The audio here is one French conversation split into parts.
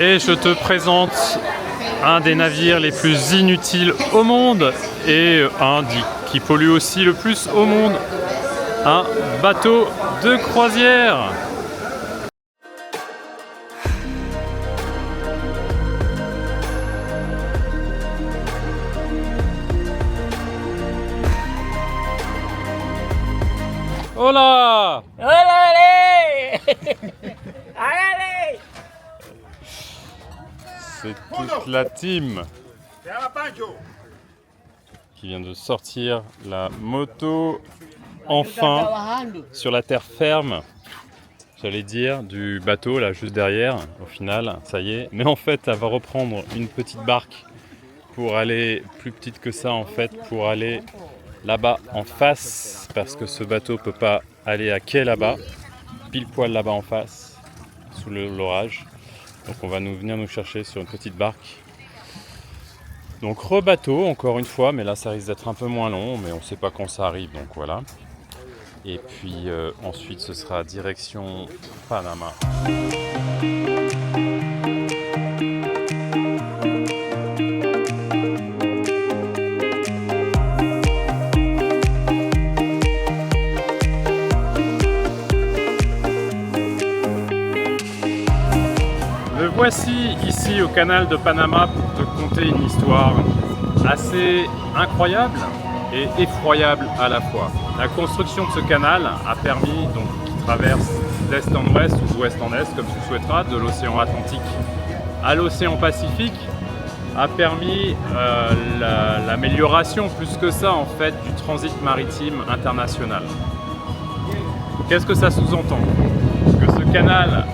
Et je te présente un des navires les plus inutiles au monde et qui pollue aussi le plus au monde, un bateau de croisière. Hola! Allez! Allez! C'est toute la team qui vient de sortir la moto enfin sur la terre ferme, j'allais dire, du bateau là juste derrière. Au final, ça y est. Mais en fait, elle va reprendre une petite barque pour aller plus petite que ça en fait, pour aller là-bas en face, parce que ce bateau peut pas aller à quai là-bas, pile poil là-bas en face, sous l'orage. Donc on va venir nous chercher sur une petite barque. Donc rebateau encore une fois, mais là ça risque d'être un peu moins long, mais on ne sait pas quand ça arrive, donc voilà. Et puis ensuite ce sera direction Panama. Le voici ici au canal de Panama pour te conter une histoire assez incroyable et effroyable à la fois. La construction de ce canal a permis, donc, qui traverse d'est en ouest ou d'ouest en est, comme tu souhaiteras, de l'océan Atlantique à l'océan Pacifique, a permis l'amélioration, plus que ça en fait, du transit maritime international. Qu'est-ce que ça sous-entend? Que ce canal,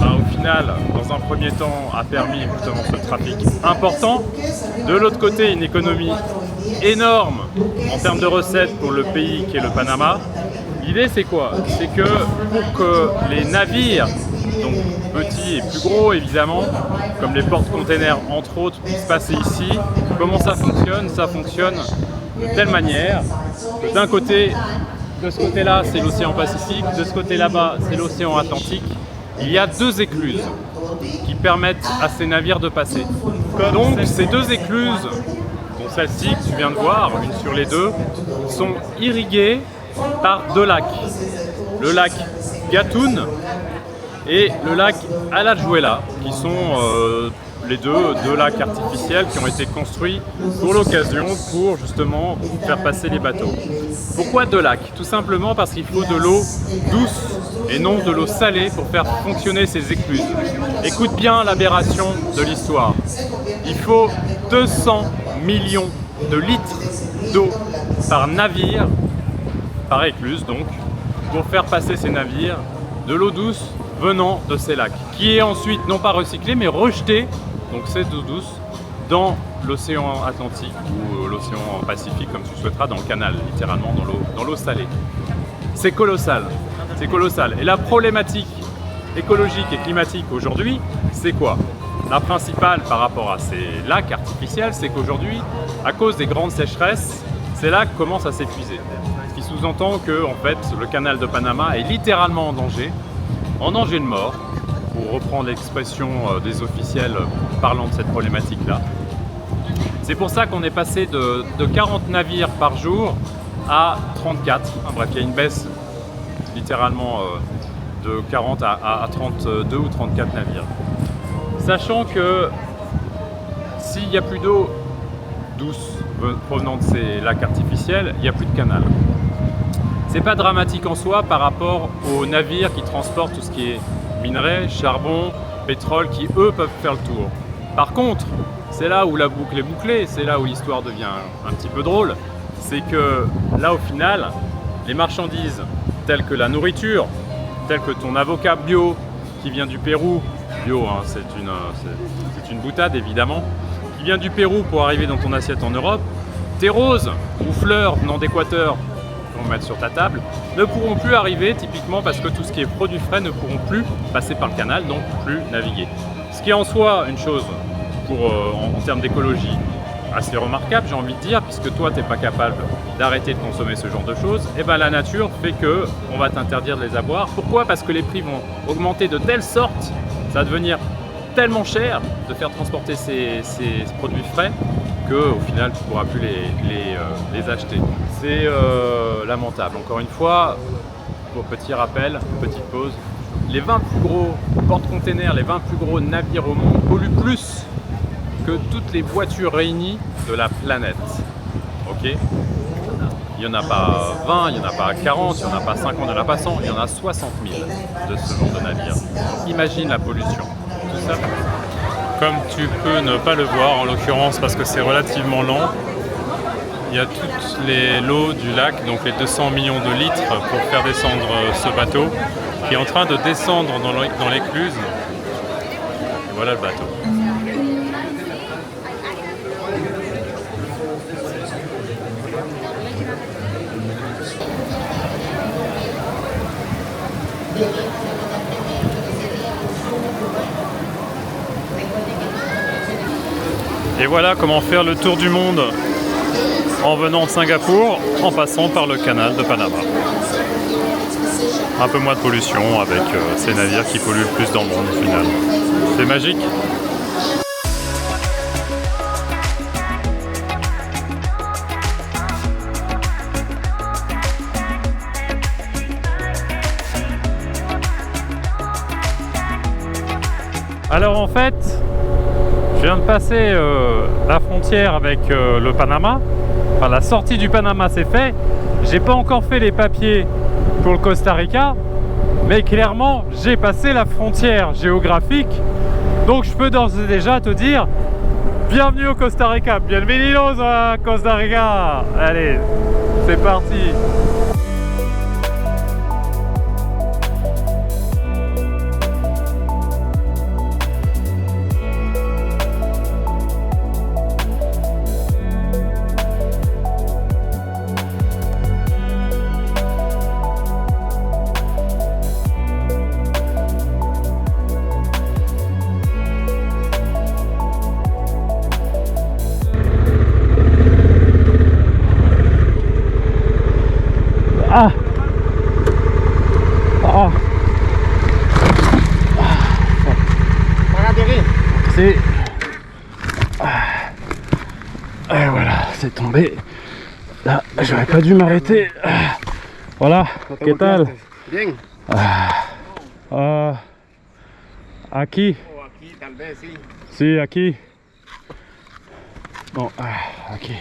au final, dans un premier temps, a permis justement ce trafic important. De l'autre côté, une économie énorme en termes de recettes pour le pays qui est le Panama. L'idée, c'est quoi? C'est que pour que les navires, donc petits et plus gros évidemment, comme les porte-containers entre autres, puissent passer ici, comment ça fonctionne? Ça fonctionne de telle manière que d'un côté, de ce côté-là, c'est l'océan Pacifique, de ce côté là-bas, c'est l'océan Atlantique. Il y a deux écluses qui permettent à ces navires de passer. Donc ces deux écluses, dont celle-ci que tu viens de voir, une sur les deux, sont irriguées par deux lacs. Le lac Gatun et le lac Alajuela, qui sont les deux lacs artificiels qui ont été construits pour l'occasion, pour justement faire passer les bateaux. Pourquoi deux lacs? Tout simplement parce qu'il faut de l'eau douce et non de l'eau salée pour faire fonctionner ces écluses. Écoute bien l'aberration de l'histoire. Il faut 200 millions de litres d'eau par navire, par écluse donc, pour faire passer ces navires de l'eau douce venant de ces lacs, qui est ensuite non pas recyclée mais rejetée, donc cette eau douce, dans l'océan Atlantique ou l'océan Pacifique, comme tu souhaiteras, dans le canal, littéralement dans l'eau salée. C'est colossal, c'est colossal. Et la problématique écologique et climatique aujourd'hui, c'est quoi? La principale par rapport à ces lacs artificiels, c'est qu'aujourd'hui, à cause des grandes sécheresses, ces lacs commencent à s'épuiser. Ce qui sous-entend que, en fait, le canal de Panama est littéralement en danger de mort, pour reprendre l'expression des officiels parlant de cette problématique-là. C'est pour ça qu'on est passé de 40 navires par jour à 34. Bref, il y a une baisse littéralement de 40 à 32 ou 34 navires. Sachant que s'il n'y a plus d'eau douce provenant de ces lacs artificiels, il n'y a plus de canal. C'est pas dramatique en soi par rapport aux navires qui transportent tout ce qui est minerais, charbon, pétrole, qui eux peuvent faire le tour. Par contre, c'est là où la boucle est bouclée, c'est là où l'histoire devient un petit peu drôle, c'est que là au final, les marchandises telles que la nourriture, telles que ton avocat bio qui vient du Pérou, bio hein, c'est une boutade évidemment, qui vient du Pérou pour arriver dans ton assiette en Europe, tes roses ou fleurs venant d'Équateur, qu'on va mettre sur ta table, ne pourront plus arriver typiquement parce que tout ce qui est produits frais ne pourront plus passer par le canal, donc plus naviguer. Ce qui est en soi une chose en termes d'écologie assez remarquable, j'ai envie de dire, puisque toi tu n'es pas capable d'arrêter de consommer ce genre de choses, et ben la nature fait que on va t'interdire de les avoir. Pourquoi? Parce que les prix vont augmenter de telle sorte, ça va devenir tellement cher de faire transporter ces produits frais qu'au final tu ne pourras plus les acheter. C'est lamentable. Encore une fois, pour petit rappel, petite pause, les 20 plus gros porte-containers, les 20 plus gros navires au monde polluent plus que toutes les voitures réunies de la planète. Ok ? Il n'y en a pas 20, il n'y en a pas 40, il n'y en a pas 50, il n'y en a pas 100, il y en a 60 000 de ce genre de navires. Imagine la pollution. Tout ça. Comme tu peux ne pas le voir en l'occurrence parce que c'est relativement lent, il y a toutes les lots du lac, donc les 200 millions de litres pour faire descendre ce bateau qui est en train de descendre dans l'écluse. Et voilà le bateau. Et voilà comment faire le tour du monde en venant de Singapour en passant par le canal de Panama. Un peu moins de pollution avec ces navires qui polluent le plus dans le monde au final. C'est magique. Alors en fait, je viens de passer la frontière avec le Panama. Enfin, la sortie du Panama c'est fait. J'ai pas encore fait les papiers pour le Costa Rica, mais clairement j'ai passé la frontière géographique. Donc je peux d'ores et déjà te dire bienvenue au Costa Rica, bienvenidos à Costa Rica. Allez, c'est parti. Ah. Ah. C'est... Et voilà, c'est tombé. Là, j'aurais pas dû m'arrêter. Voilà, ¿qué tal? Bien. Aquí. O aquí tal vez sí. Sí, aquí. No, aquí.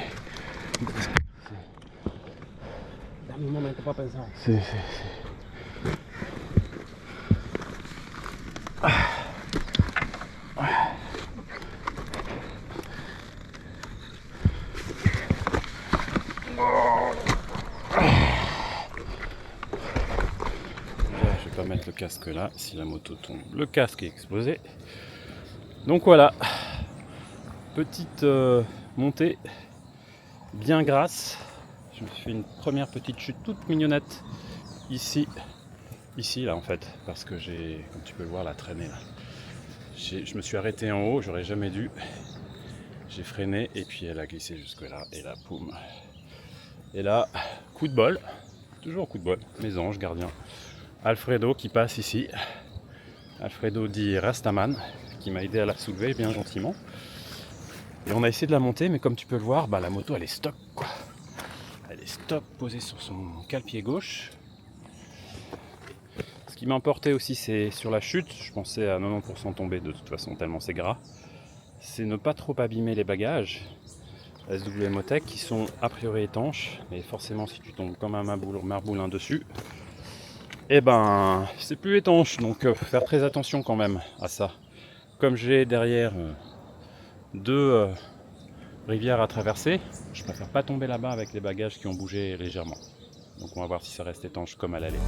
Dame un momento para pensar. Sí, sí, sí. Je vais pas mettre le casque là, si la moto tombe, le casque est explosé. Donc voilà, petite montée bien grasse. Je me suis fait une première petite chute toute mignonnette ici là en fait, parce que j'ai, comme tu peux le voir, la traînée là. Je me suis arrêté en haut, j'aurais jamais dû. J'ai freiné et puis elle a glissé jusque là et là, poum. Et là, coup de bol, toujours coup de bol, mes anges gardiens. Alfredo qui passe ici, Alfredo dit Rastaman, qui m'a aidé à la soulever bien gentiment. Et on a essayé de la monter, mais comme tu peux le voir, bah, la moto elle est stock quoi. Elle est stop, posée sur son cale-pied gauche. Ce qui m'a importé aussi, c'est sur la chute, je pensais à 90% tomber de toute façon, tellement c'est gras. C'est ne pas trop abîmer les bagages SW Motec qui sont a priori étanches, mais forcément si tu tombes comme un marboulin dessus, et ben c'est plus étanche, donc faire très attention quand même à ça. Comme j'ai derrière deux rivières à traverser, je préfère pas tomber là-bas avec les bagages qui ont bougé légèrement. Donc on va voir si ça reste étanche comme à l'aller.